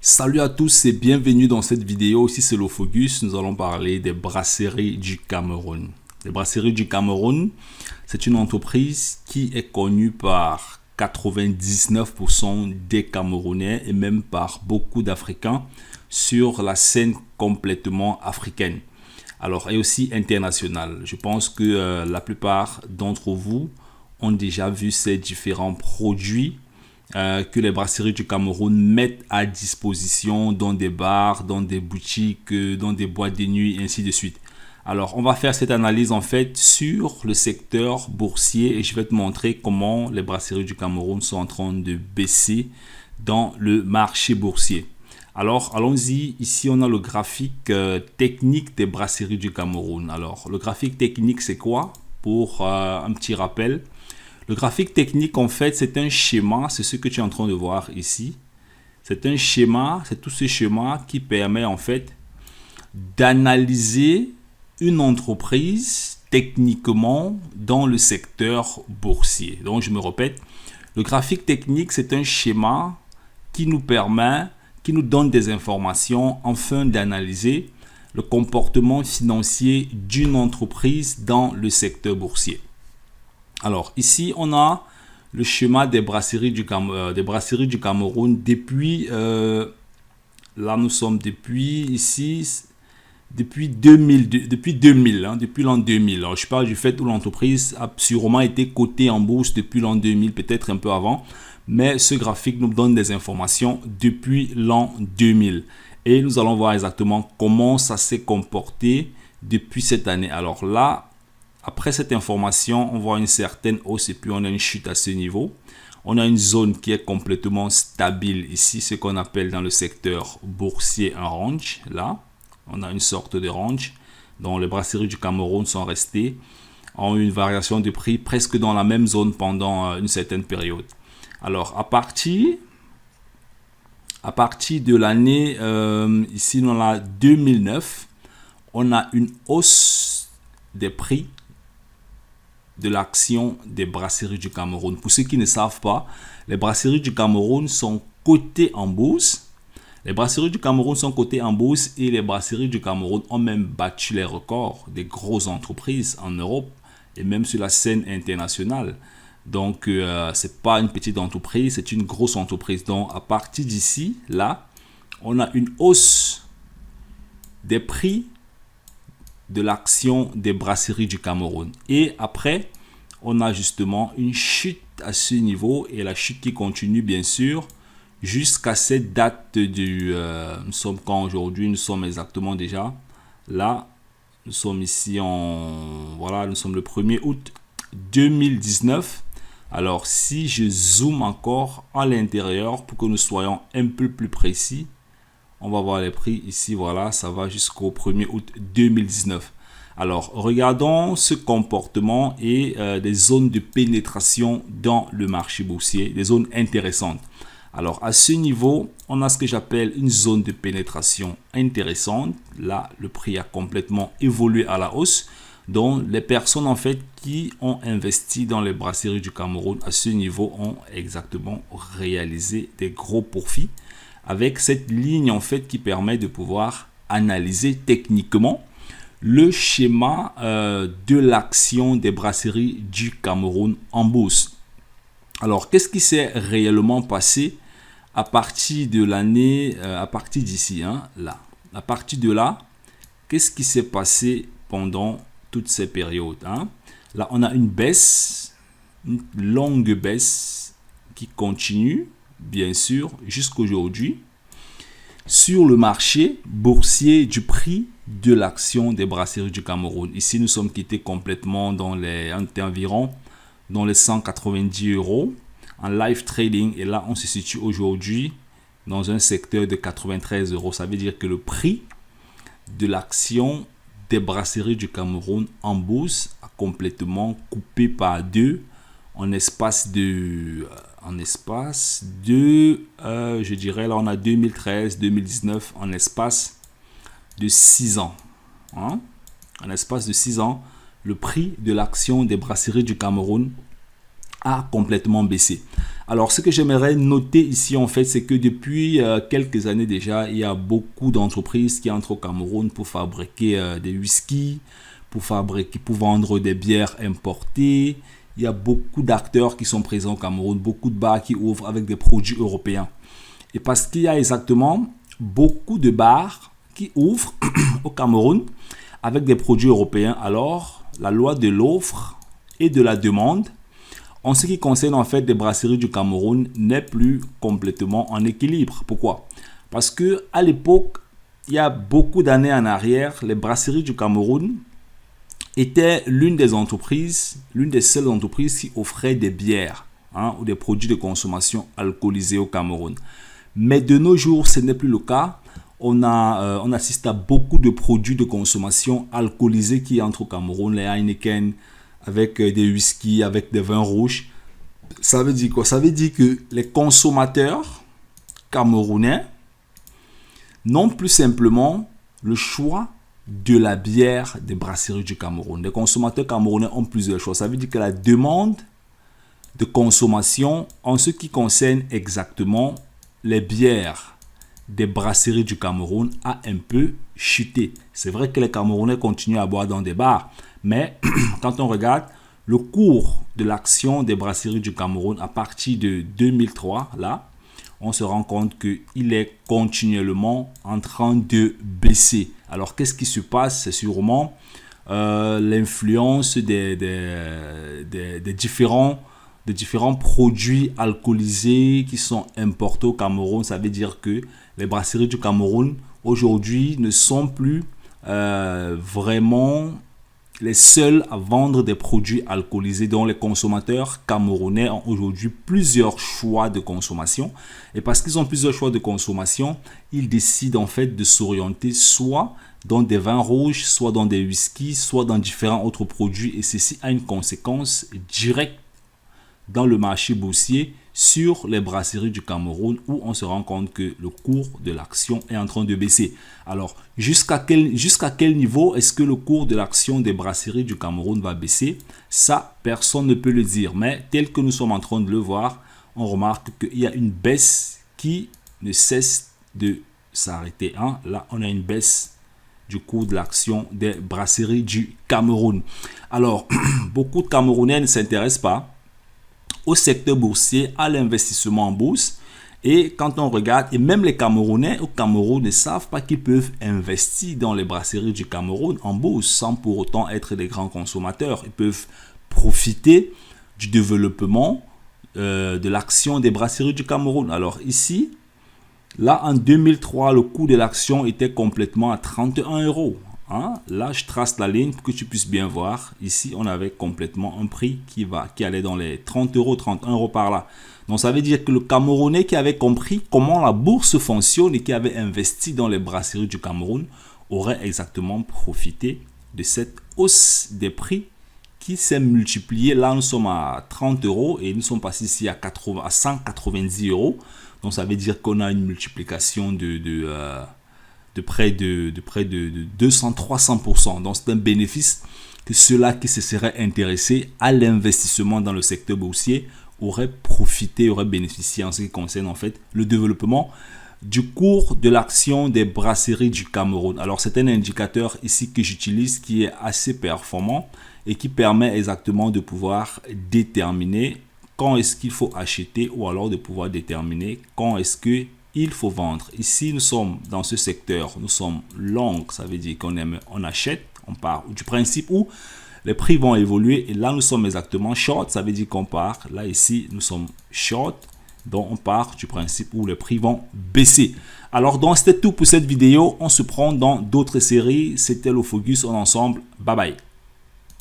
Salut à tous et bienvenue dans cette vidéo. Ici c'est Lofogus. Nous allons parler des brasseries du Cameroun. Les brasseries du Cameroun, c'est une entreprise qui est connue par 99% des Camerounais et même par beaucoup d'Africains sur la scène complètement africaine. Alors, et aussi internationale. Je pense que la plupart d'entre vous ont déjà vu ces différents produits que les brasseries du Cameroun mettent à disposition dans des bars, dans des boutiques, dans des boîtes de nuit, et ainsi de suite. Alors, on va faire cette analyse en fait sur le secteur boursier et je vais te montrer comment les brasseries du Cameroun sont en train de baisser dans le marché boursier. Alors, allons-y. Ici, on a le graphique technique des brasseries du Cameroun. Alors, le graphique technique, c'est quoi? Pour un petit rappel, le graphique technique, en fait, c'est un schéma. C'est ce que tu es en train de voir ici. C'est un schéma, c'est tout ce schéma qui permet, en fait, d'analyser une entreprise techniquement dans le secteur boursier. Donc, je me répète, le graphique technique, c'est un schéma qui nous permet, qui nous donne des informations afin d'analyser le comportement financier d'une entreprise dans le secteur boursier. Alors, ici, on a le schéma des brasseries du Cameroun depuis, là nous sommes depuis ici, depuis 2000, depuis l'an 2000. Alors, je parle du fait où l'entreprise a sûrement été cotée en bourse depuis l'an 2000, peut-être un peu avant, mais ce graphique nous donne des informations depuis l'an 2000. Et nous allons voir exactement comment ça s'est comporté depuis cette année. Alors là, après cette information, on voit une certaine hausse et puis on a une chute à ce niveau. On a une zone qui est complètement stable ici, ce qu'on appelle dans le secteur boursier un range. Là, on a une sorte de range dont les brasseries du Cameroun sont restées, ont eu une variation de prix presque dans la même zone pendant une certaine période. Alors, à partir de l'année, ici dans la 2009, on a une hausse des prix de l'action des brasseries du Cameroun. Pour ceux qui ne savent pas, les brasseries du Cameroun sont cotées en bourse. Les brasseries du Cameroun sont cotées en bourse et les brasseries du Cameroun ont même battu les records des grosses entreprises en Europe et même sur la scène internationale. Donc, c'est pas une petite entreprise, c'est une grosse entreprise. Donc, à partir d'ici, là, on a une hausse des prix de l'action des brasseries du Cameroun. Et après, on a justement une chute à ce niveau et la chute qui continue bien sûr jusqu'à cette date du... nous sommes quand aujourd'hui? Nous sommes exactement déjà là. Nous sommes ici en... Voilà, nous sommes le 1er août 2019. Alors, si je zoome encore à l'intérieur pour que nous soyons un peu plus précis, on va voir les prix ici, voilà, ça va jusqu'au 1er août 2019. Alors, regardons ce comportement et des zones de pénétration dans le marché boursier, des zones intéressantes. Alors, à ce niveau, on a ce que j'appelle une zone de pénétration intéressante. Là, le prix a complètement évolué à la hausse. Donc, les personnes en fait qui ont investi dans les brasseries du Cameroun à ce niveau ont exactement réalisé des gros profits avec cette ligne en fait qui permet de pouvoir analyser techniquement le schéma de l'action des brasseries du Cameroun en bourse. Alors, qu'est-ce qui s'est réellement passé à partir de l'année, à partir d'ici, là, à partir de là, qu'est-ce qui s'est passé pendant toutes ces périodes, Là, on a une baisse, une longue baisse qui continue, bien sûr, jusqu'aujourd'hui, sur le marché boursier du prix de l'action des brasseries du Cameroun. Ici, nous sommes quittés complètement dans les environ dans les 190 euros en live trading. Et là, on se situe aujourd'hui dans un secteur de 93 euros. Ça veut dire que le prix de l'action des brasseries du Cameroun en bourse a complètement coupé par deux en espace de je dirais là on a 2013 2019 en espace de 6 ans, en espace de 6 ans le prix de l'action des brasseries du Cameroun a complètement baissé. Alors, ce que j'aimerais noter ici, en fait, c'est que depuis quelques années déjà, il y a beaucoup d'entreprises qui entrent au Cameroun pour fabriquer des whisky, pour vendre des bières importées. Il y a beaucoup d'acteurs qui sont présents au Cameroun, beaucoup de bars qui ouvrent avec des produits européens. Et parce qu'il y a exactement beaucoup de bars qui ouvrent au Cameroun avec des produits européens, alors la loi de l'offre et de la demande, en ce qui concerne en fait les brasseries du Cameroun, n'est plus complètement en équilibre. Pourquoi? Parce que à l'époque, il y a beaucoup d'années en arrière, les brasseries du Cameroun étaient l'une des seules entreprises qui offraient des bières ou des produits de consommation alcoolisés au Cameroun. Mais de nos jours, ce n'est plus le cas. On assiste à beaucoup de produits de consommation alcoolisés qui entrent au Cameroun, les Heineken, avec des whisky, avec des vins rouges. Ça veut dire quoi? Ça veut dire que les consommateurs camerounais n'ont plus simplement le choix de la bière des brasseries du Cameroun. Les consommateurs camerounais ont plusieurs choix. Ça veut dire que la demande de consommation en ce qui concerne exactement les bières des brasseries du Cameroun a un peu chuté. C'est vrai que les Camerounais continuent à boire dans des bars, mais quand on regarde le cours de l'action des brasseries du Cameroun à partir de 2003, là, on se rend compte qu'il est continuellement en train de baisser. Alors, qu'est-ce qui se passe? C'est sûrement l'influence des différents produits alcoolisés qui sont importés au Cameroun. Ça veut dire que les brasseries du Cameroun aujourd'hui ne sont plus vraiment les seuls à vendre des produits alcoolisés, dont les consommateurs camerounais ont aujourd'hui plusieurs choix de consommation. Et parce qu'ils ont plusieurs choix de consommation, ils décident en fait de s'orienter soit dans des vins rouges, soit dans des whiskies, soit dans différents autres produits. Et ceci a une conséquence directe dans le marché boursier sur les brasseries du Cameroun, où on se rend compte que le cours de l'action est en train de baisser. Alors, jusqu'à quel niveau est-ce que le cours de l'action des brasseries du Cameroun va baisser? Ça, personne ne peut le dire. Mais tel que nous sommes en train de le voir, on remarque qu'il y a une baisse qui ne cesse de s'arrêter. Là, on a une baisse du cours de l'action des brasseries du Cameroun. Alors, beaucoup de Camerounais ne s'intéressent pas au secteur boursier, à l'investissement en bourse. Et quand on regarde, et même les Camerounais au Cameroun ne savent pas qu'ils peuvent investir dans les brasseries du Cameroun en bourse sans pour autant être des grands consommateurs. Ils peuvent profiter du développement de l'action des brasseries du Cameroun. Alors ici, là en 2003, le coût de l'action était complètement à 31 euros. Là, je trace la ligne pour que tu puisses bien voir. Ici, on avait complètement un prix qui allait dans les 30 euros, 31 euros par là. Donc, ça veut dire que le Camerounais qui avait compris comment la bourse fonctionne et qui avait investi dans les brasseries du Cameroun aurait exactement profité de cette hausse des prix qui s'est multipliée. Là, nous sommes à 30 euros et nous sommes passés ici à 190 euros. Donc, ça veut dire qu'on a une multiplication de près de 200-300%. Donc, c'est un bénéfice que ceux-là qui se seraient intéressés à l'investissement dans le secteur boursier auraient profité, auraient bénéficié en ce qui concerne en fait le développement du cours de l'action des brasseries du Cameroun. Alors, c'est un indicateur ici que j'utilise qui est assez performant et qui permet exactement de pouvoir déterminer quand est-ce qu'il faut acheter ou alors de pouvoir déterminer quand est-ce que il faut vendre. Ici, nous sommes dans ce secteur, nous sommes long, ça veut dire qu'on achète, on part du principe où les prix vont évoluer et là, nous sommes exactement short, ça veut dire qu'on part, là ici, nous sommes short, donc on part du principe où les prix vont baisser. Alors, donc, c'était tout pour cette vidéo, on se prend dans d'autres séries, c'était le Focus en ensemble, bye bye.